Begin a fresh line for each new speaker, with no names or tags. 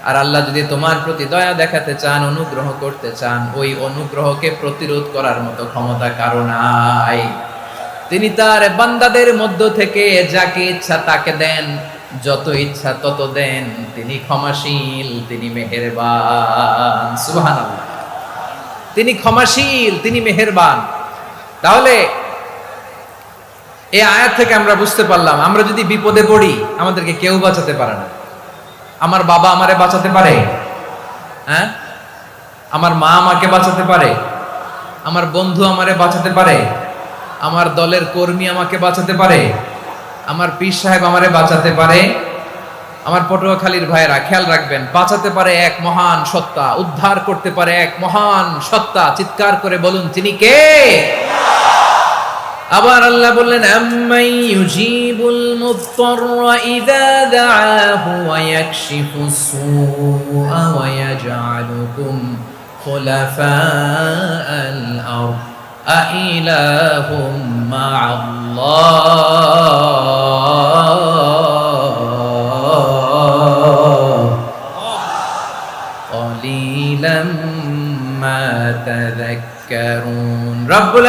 আর আল্লাহ যদি তোমার প্রতি দয়া দেখাতে চান, অনুগ্রহ করতে চান, ওই অনুগ্রহকে প্রতিরোধ করার মতো ক্ষমতা কারো নাই। তিনি তার বান্দাদের মধ্য থেকে যাকে ইচ্ছা তাকে দেন, যত ইচ্ছা তত দেন। তিনি ক্ষমাশীল, তিনি মেহেরবান। সুবহানাল্লাহ। তিনি ক্ষমাশীল, তিনি মেহেরবান। তাহলে এই আয়াত থেকে আমরা বুঝতে পারলাম, আমরা যদি বিপদে পড়ি আমাদেরকে কেউ বাঁচাতে পারে না। আমার বাবা আমারে বাঁচাতে পারে? হ্যাঁ? আমার মা আমাকে বাঁচাতে পারে? আমার বন্ধু আমারে বাঁচাতে পারে? আমার দলের কর্মী আমাকে বাঁচাতে পারে? আমার পীর সাহেব আমারে বাঁচাতে পারে? আমার পটুয়াখালীর ভাইয়েরা খেয়াল রাখবেন, বাঁচাতে পারে এক মহান সত্তা, উদ্ধার করতে পারে এক মহান সত্তা। চিৎকার করে বলুন, তিনি কে? আবার আল্লাহ বললেন, আম্মাই ইউজিবুল মুত্তাররা ইযা দাআহু ওয়া ইয়াকশিফুস সুআ ওয়া ইয়াজআলুকুম খুলাফাআল আরদ আইলাহুম মা'আল্লাহ ক্বালিলাম মা তাযাক্কারুন। রব্বুল